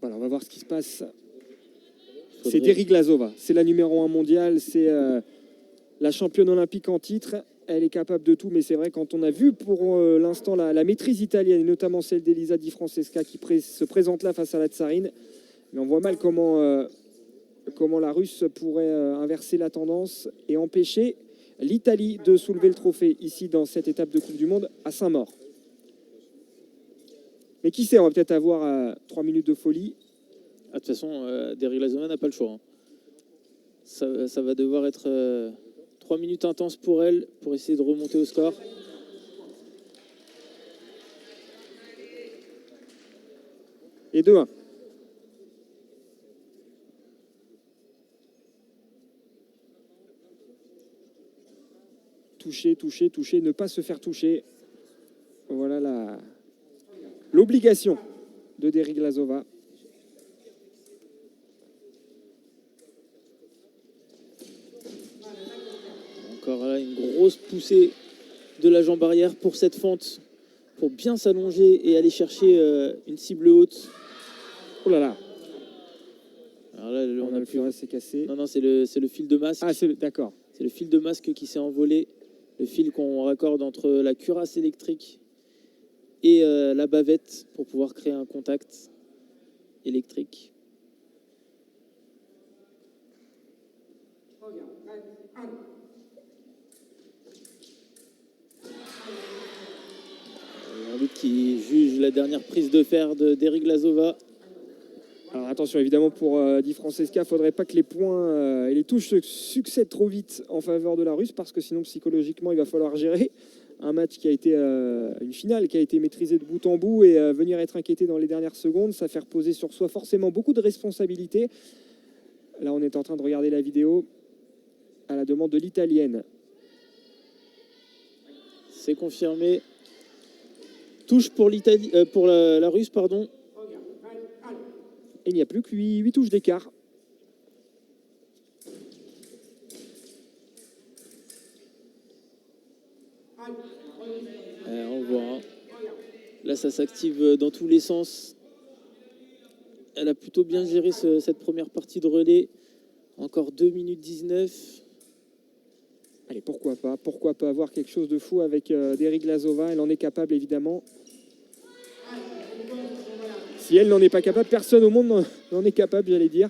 Voilà, on va voir ce qui se passe. C'est Deriglasova, c'est la numéro 1 mondiale, c'est la championne olympique en titre. Elle est capable de tout, mais c'est vrai, quand on a vu pour l'instant la maîtrise italienne, et notamment celle d'Elisa Di Francesca qui se présente là face à la Tsarine, mais on voit mal comment la Russe pourrait inverser la tendance et empêcher l'Italie de soulever le trophée ici dans cette étape de Coupe du Monde à Saint-Maur. Mais qui sait, on va peut-être avoir 3 minutes de folie. Ah, de toute façon, Deriglasova n'a pas le choix. Hein. Ça va devoir être 3 minutes intenses pour elle, pour essayer de remonter au score. Et 2-1. Toucher, toucher, toucher, ne pas se faire toucher. Voilà l'obligation de Deriglasova. Encore là, une grosse poussée de la jambe arrière pour cette fente, pour bien s'allonger et aller chercher une cible haute. Oh là là. Alors là, on a le fil s'est cassé. Non, c'est le fil de masque. Ah, d'accord. C'est le fil de masque qui s'est envolé. Le fil qu'on raccorde entre la cuirasse électrique et la bavette pour pouvoir créer un contact électrique. L'arbitre qui juge la dernière prise de fer de Deriglasova. Alors attention, évidemment, pour Di Francesca, il ne faudrait pas que les points et les touches succèdent trop vite en faveur de la Russe, parce que sinon, psychologiquement, il va falloir gérer un match qui a été une finale qui a été maîtrisée de bout en bout, et venir être inquiété dans les dernières secondes, ça fait reposer sur soi forcément beaucoup de responsabilités. Là, on est en train de regarder la vidéo à la demande de l'Italienne. C'est confirmé. Touche pour l'Italie, pour la Russe, pardon. Et il n'y a plus que 8 touches d'écart. On voit. Hein. Là, ça s'active dans tous les sens. Elle a plutôt bien géré cette première partie de relais. Encore 2 minutes 19. Allez, pourquoi pas avoir quelque chose de fou avec Deriglasova. Elle en est capable, évidemment. Si elle n'en est pas capable, personne au monde n'en est capable, j'allais dire.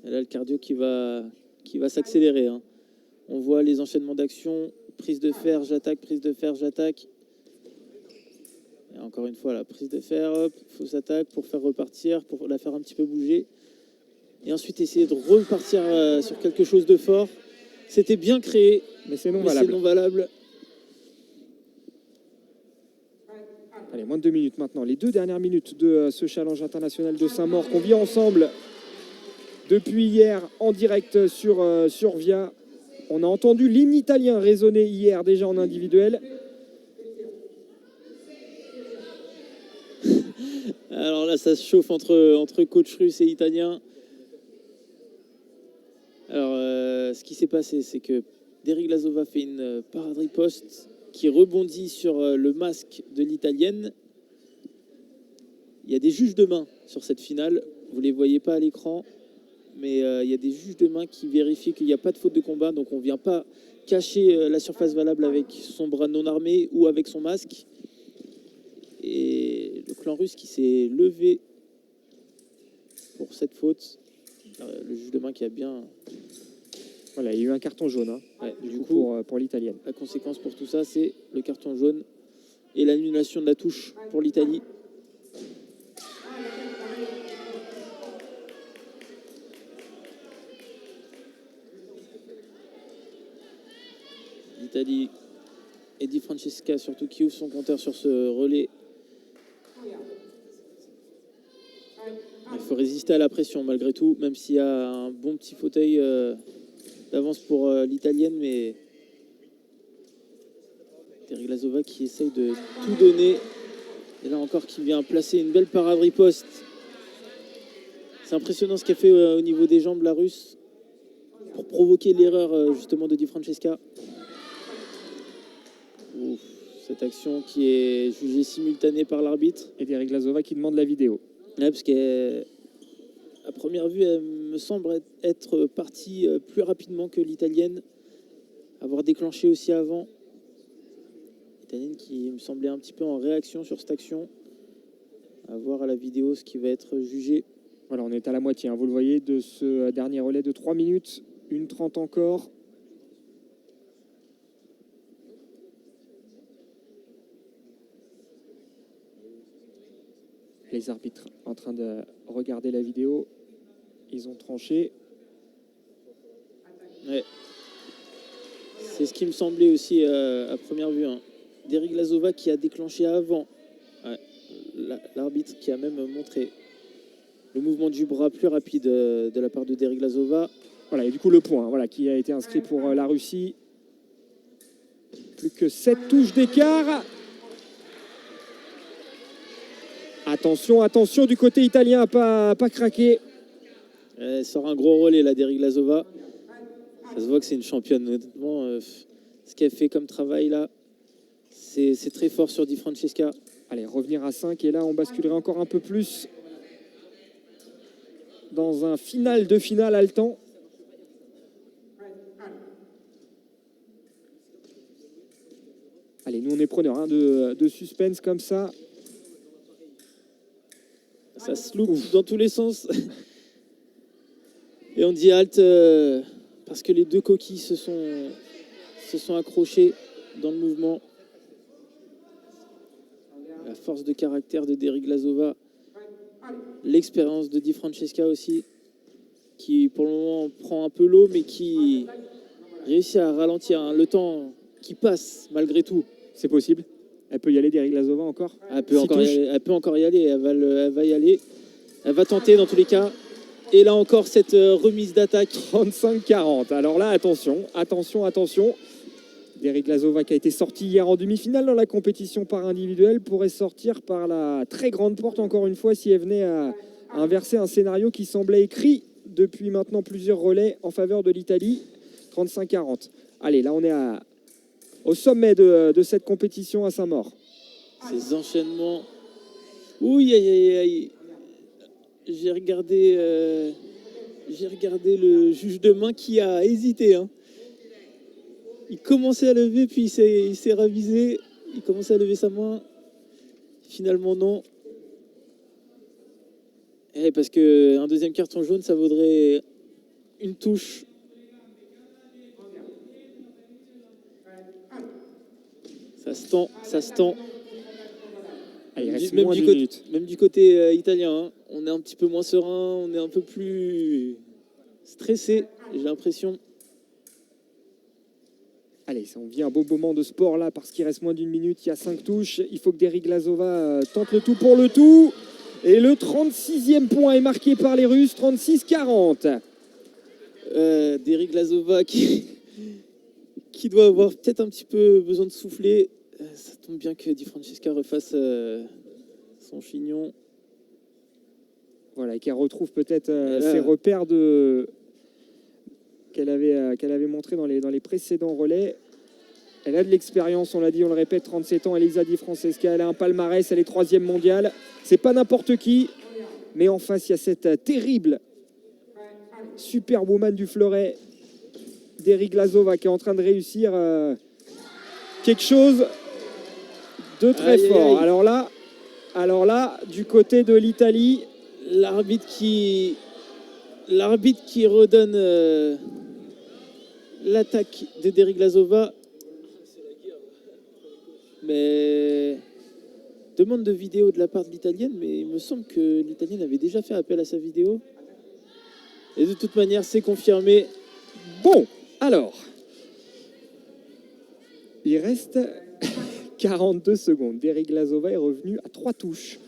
Elle a le cardio qui va s'accélérer. Hein. On voit les enchaînements d'actions. Prise de fer, j'attaque, prise de fer, j'attaque. Et encore une fois, la prise de fer, hop, fausse attaque pour faire repartir, pour la faire un petit peu bouger. Et ensuite, essayer de repartir sur quelque chose de fort. C'était bien créé, mais c'est non valable. Allez, moins de 2 minutes maintenant. Les 2 dernières minutes de ce challenge international de Saint-Maur qu'on vit ensemble depuis hier en direct sur Via. On a entendu l'hymne italien résonner hier déjà en individuel. Alors là, ça se chauffe entre coach russe et italien. Alors, ce qui s'est passé, c'est que Deriglasova fait une parade riposte qui rebondit sur le masque de l'italienne. Il y a des juges de main sur cette finale. Vous ne les voyez pas à l'écran, mais il y a des juges de main qui vérifient qu'il n'y a pas de faute de combat. Donc, on ne vient pas cacher la surface valable avec son bras non armé ou avec son masque. Et le clan russe qui s'est levé pour cette faute. Le juge de main qui a bien... Voilà, il y a eu un carton jaune, hein, ouais, du coup pour l'italienne. La conséquence pour tout ça, c'est le carton jaune et l'annulation de la touche pour l'Italie. L'Italie et Di Francesca surtout qui ouvre son compteur sur ce relais. Il faut résister à la pression malgré tout, même s'il y a un bon petit fauteuil d'avance pour l'italienne, mais Deriglasova qui essaye de tout donner. Et là encore qui vient placer une belle parade riposte. C'est impressionnant ce qu'elle fait au niveau des jambes, la Russe, pour provoquer l'erreur justement de Di Francesca. Ouf, cette action qui est jugée simultanée par l'arbitre. Et Deriglasova qui demande la vidéo. Ouais, parce qu'à première vue, elle me semble être partie plus rapidement que l'italienne, avoir déclenché aussi avant. L'italienne qui me semblait un petit peu en réaction sur cette action. À voir à la vidéo ce qui va être jugé. Voilà, on est à la moitié, hein, vous le voyez, de ce dernier relais de 3 minutes, 1:30 encore. Les arbitres en train de regarder la vidéo, ils ont tranché. Ouais. C'est ce qui me semblait aussi à première vue. Hein. Deriglasova qui a déclenché avant. Ouais. L'arbitre qui a même montré le mouvement du bras plus rapide de la part de Deriglasova. Voilà, et du coup le point, voilà, qui a été inscrit pour la Russie. Plus que 7 touches d'écart. Attention, attention du côté italien à pas craquer. Elle sort un gros relais là, Deriglasova. Ça se voit que c'est une championne. Honnêtement, ce qu'elle fait comme travail là, c'est très fort sur Di Francesca. Allez, revenir à 5 et là on basculerait encore un peu plus dans un final de finale haletant. Allez, nous on est preneurs hein, de suspense comme ça. Ça se loupe dans tous les sens. Et on dit halte parce que les deux coquilles se sont accrochées dans le mouvement. La force de caractère de Deriglasova. L'expérience de Di Francesca aussi, qui pour le moment prend un peu l'eau, mais qui réussit à ralentir hein, le temps qui passe malgré tout. C'est possible. Elle peut y aller, Deriglasova encore. Elle peut encore y aller. Elle va y aller. Elle va tenter dans tous les cas. Et là encore, cette remise d'attaque. 35-40. Alors là, attention, attention, attention. Deriglasova qui a été sortie hier en demi-finale dans la compétition par individuel pourrait sortir par la très grande porte encore une fois si elle venait à inverser un scénario qui semblait écrit depuis maintenant plusieurs relais en faveur de l'Italie. 35-40. Allez, là on est au sommet de cette compétition à Saint-Maur. Ces enchaînements. Ouh, aïe. J'ai regardé le juge de main qui a hésité. Hein. Il commençait à lever, puis il s'est ravisé. Il commençait à lever sa main. Finalement, non. Et parce qu'un deuxième carton jaune, ça vaudrait une touche. Ça se tend. Allez, il reste moins d'une minute. Même du côté italien, hein, on est un petit peu moins serein, on est un peu plus stressé, j'ai l'impression. Allez, on vit un beau moment de sport là parce qu'il reste moins d'une minute, il y a 5 touches. Il faut que Deriglasova tente le tout pour le tout. Et le 36e point est marqué par les Russes, 36-40. Deriglasova qui doit avoir peut-être un petit peu besoin de souffler. Ça tombe bien que Di Francesca refasse son chignon. Voilà, et qu'elle retrouve peut-être ses repères qu'elle avait montré dans les précédents relais. Elle a de l'expérience, on l'a dit, on le répète, 37 ans, Elisa Di Francesca, elle a un palmarès, elle est 3e mondiale. C'est pas n'importe qui, mais en face, il y a cette terrible superwoman du fleuret, Deriglasova, qui est en train de réussir quelque chose de très fort. Alors là, du côté de l'Italie, l'arbitre qui redonne l'attaque de Deriglasova. Mais demande de vidéo de la part de l'Italienne, mais il me semble que l'Italienne avait déjà fait appel à sa vidéo. Et de toute manière, c'est confirmé. Bon, alors, il reste 42 secondes. Deriglasova est revenue à 3 touches.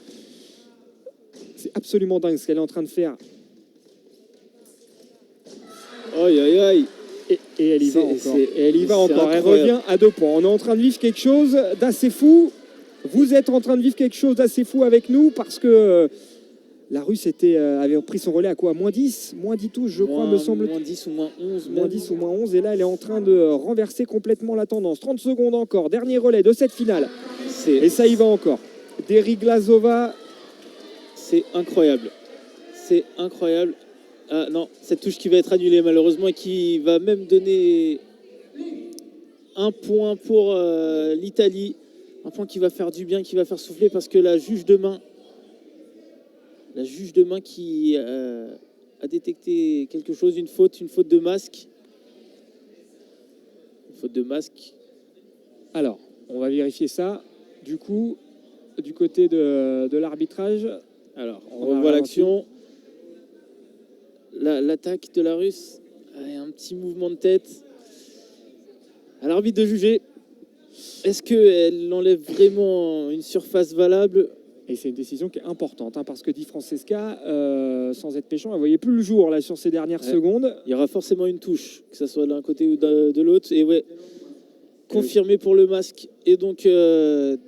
C'est absolument dingue ce qu'elle est en train de faire. Aïe. Et elle y va encore. Et elle y va encore. Elle incroyable. revient à 2 points. On est en train de vivre quelque chose d'assez fou. Vous êtes en train de vivre quelque chose d'assez fou avec nous parce que la Russe avait pris son relais à quoi ? Moins 10 touches, je crois, me semble. Moins 10 ou moins 11. Moins 10 ou moins 11. Et là, elle est en train de renverser complètement la tendance. 30 secondes encore. Dernier relais de cette finale. Et ça y va encore. Deriglasova C'est incroyable. C'est incroyable. Ah non, cette touche qui va être annulée malheureusement et qui va même donner un point pour l'Italie. Un point qui va faire du bien, qui va faire souffler parce que la juge de main qui a détecté quelque chose, une faute de masque. Une faute de masque. Alors, on va vérifier ça. Du coup, du côté de l'arbitrage, Alors, on va revoit ralentir. l'action. L'attaque de la Russe. Un petit mouvement de tête. À l'arbitre de juger. Est-ce qu'elle enlève vraiment une surface valable? et c'est une décision qui est importante, hein, parce que Di Francesca, sans être méchant, elle ne voyait plus le jour là, sur ces dernières secondes. Il y aura forcément une touche, que ce soit d'un côté ou de l'autre. Et ouais, confirmé pour le masque. Et donc,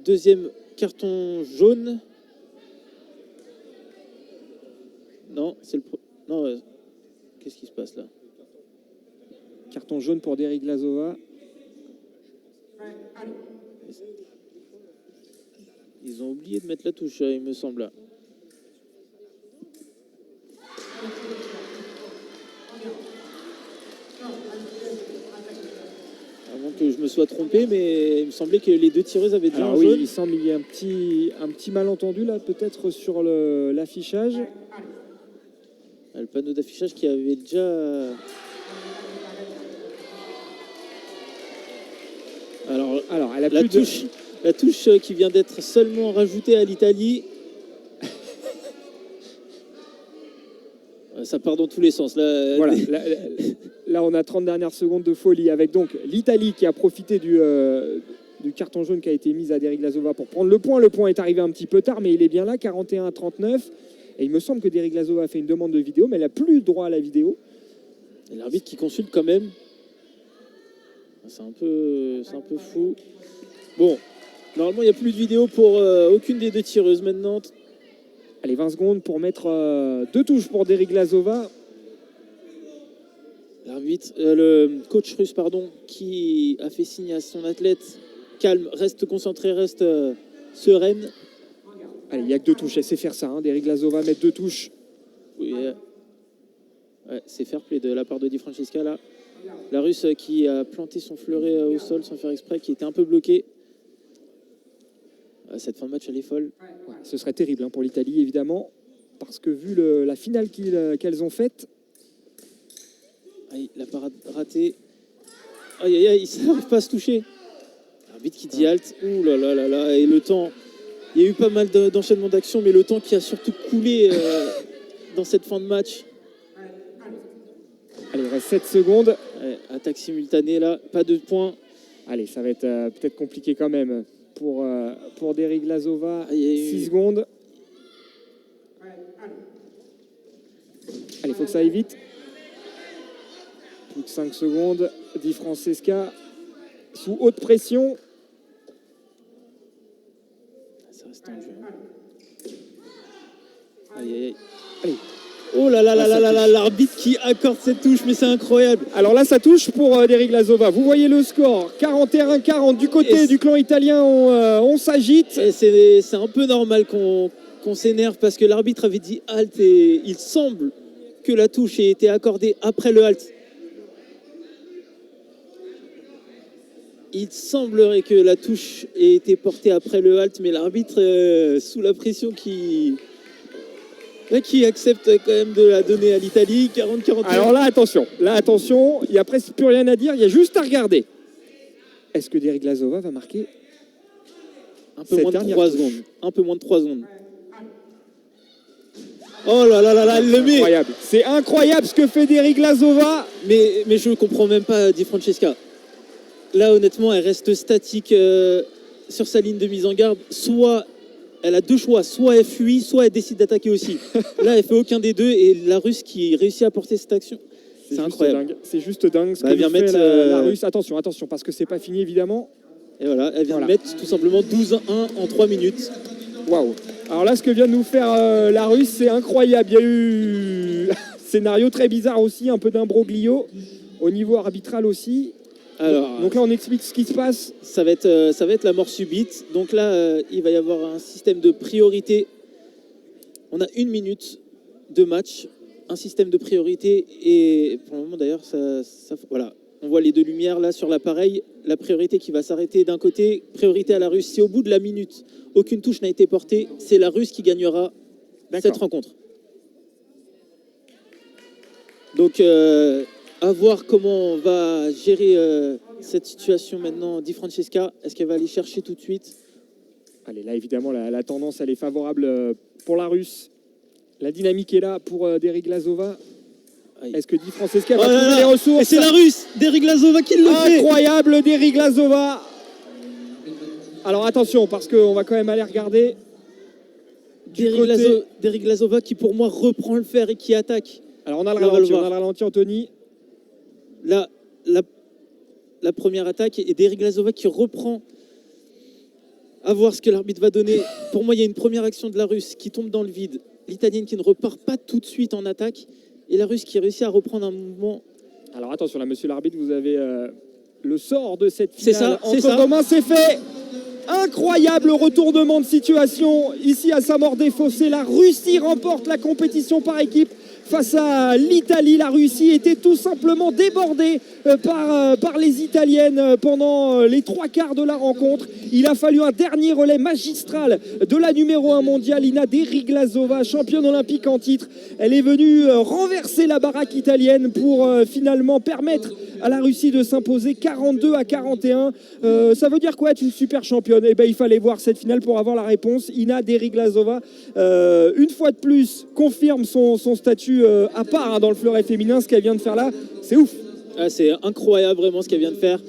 deuxième carton jaune. Non, c'est le... Non, qu'est-ce qui se passe là? Carton jaune pour Deriglazova. Ils ont oublié de mettre la touche, il me semble. Avant que je me sois trompé, mais il me semblait que les deux tireuses avaient déjà Alors un oui, jaune. il semble qu'il y ait un petit malentendu là, peut-être sur l'affichage. Le panneau d'affichage qui avait déjà... Alors, elle a plus de... La touche qui vient d'être seulement rajoutée à l'Italie. Ça part dans tous les sens. Là, Voilà, là, on a 30 dernières secondes de folie avec donc l'Italie qui a profité du carton jaune qui a été mis à Deriglazova pour prendre le point. Le point est arrivé un petit peu tard, mais il est bien là, 41-39. Et il me semble que Deriglazova a fait une demande de vidéo, mais elle n'a plus droit à la vidéo. Et l'arbitre qui consulte quand même. C'est un peu fou. Bon, normalement, il n'y a plus de vidéo pour aucune des deux tireuses maintenant. Allez, 20 secondes pour mettre deux touches pour Deriglazova. L'arbitre, le coach russe, pardon, qui a fait signe à son athlète, calme, reste concentré, reste sereine. Allez, il n'y a que deux touches, elle sait faire ça. Hein. Deriglazova met deux touches. Oui, ouais, c'est fair play de la part de Di Francesca là. La Russe qui a planté son fleuret au sol sans faire exprès, qui était un peu bloqué. Cette fin de match, elle est folle. Ouais, ce serait terrible hein, pour l'Italie, évidemment, parce que vu la finale qu'elles ont faite, Aïe, la parade ratée. Aïe, aïe, aïe, ils n'arrivent pas à se toucher. L'arbitre qui dit halte. Ouh là là là là. Et le temps, il y a eu pas mal d'enchaînements d'actions, mais le temps qui a surtout coulé dans cette fin de match. allez, il reste 7 secondes. Ouais, attaque simultanée là, pas de points. Allez, ça va être peut-être compliqué quand même pour Deriglazova. Ah, il y a eu- 6 secondes. Allez, il faut que ça aille vite. Plus que 5 secondes. Di Francesca sous haute pression. Ça reste en jeu. Aïe, aïe, aïe. Allez. Oh là là là Ah, là ça là là, touche. l'arbitre qui accorde cette touche, mais c'est incroyable. Alors là, ça touche pour Deriglazova. Vous voyez le score, 41-40 du côté Et du clan italien. On s'agite. Et c'est un peu normal qu'on s'énerve parce que l'arbitre avait dit halte et il semble que la touche ait été accordée après le halte. Il semblerait que la touche ait été portée après le halte, mais l'arbitre, sous la pression qui accepte quand même de la donner à l'Italie, 40-41. Alors là, attention, il n'y a presque plus rien à dire, il y a juste à regarder. Est-ce que Deriglazova va marquer un peu cette moins de dernière 3 touche. secondes. Un peu moins de 3 secondes. Oh là là là là, elle le met. Incroyable. C'est incroyable ce que fait Deriglazova. Mais je ne comprends même pas Di Francesca. Là, honnêtement, elle reste statique sur sa ligne de mise en garde. Soit elle a deux choix, soit elle fuit, soit elle décide d'attaquer aussi. Là, elle fait aucun des deux et la Russe qui réussit à porter cette action, c'est juste incroyable. dingue. C'est juste dingue ce Bah, que elle vient nous fait mettre, la Russe. Attention, parce que c'est pas fini évidemment. Et voilà, elle vient Voilà. de mettre tout simplement 12-1 en 3 minutes. Waouh. Alors là, ce que vient de nous faire la Russe, c'est incroyable. Il y a eu un scénario très bizarre aussi, un peu d'imbroglio au niveau arbitral aussi. Alors, Donc là, on explique ce qui se passe. ça va être la mort subite. Donc là, il va y avoir un système de priorité On a 1 minute de match, un système de priorité et pour le moment d'ailleurs, voilà. On voit les deux lumières là sur l'appareil. La priorité qui va s'arrêter d'un côté, priorité à la Russe. Si au bout de la minute, aucune touche n'a été portée, c'est la Russe qui gagnera cette rencontre. Donc, à voir comment on va gérer cette situation maintenant, Di Francesca. Est-ce qu'elle va aller chercher tout de suite? Allez, là, évidemment, la tendance, elle est favorable pour la Russe. La dynamique est là pour Deriglasova. Est-ce que Di Francesca va trouver les ressources? Et c'est la Russe, Deriglasova qui le fait. Incroyable, Deriglasova. Alors attention, parce qu'on va quand même aller regarder. Deriglasova qui, pour moi, reprend le fer et qui attaque. Alors on a le ralenti, Anthony. La première attaque et Deriglasova qui reprend. À voir ce que l'arbitre va donner. Pour moi, il y a une première action de la Russe qui tombe dans le vide. L'Italienne qui ne repart pas tout de suite en attaque. Et la Russe qui réussit à reprendre un mouvement. Alors attention là, monsieur l'arbitre, vous avez le sort de cette finale. C'est ça, entre Romain, c'est fait. Incroyable retournement de situation ici à Samor-des-Fossés. La Russie remporte la compétition par équipe face à l'Italie. La Russie était tout simplement débordée par les Italiennes pendant les 3/4 de la rencontre. Il a fallu un dernier relais magistral de la numéro 1 mondiale, Ina Deriglasova, championne olympique en titre. Elle est venue renverser la baraque italienne pour finalement permettre à la Russie de s'imposer 42-41. Ça veut dire quoi être une super championne? Eh ben, il fallait voir cette finale pour avoir la réponse. Ina Deriglasova, une fois de plus, confirme son statut à part dans le fleuret féminin. Ce qu'elle vient de faire là, c'est ouf. C'est incroyable vraiment ce qu'elle vient de faire.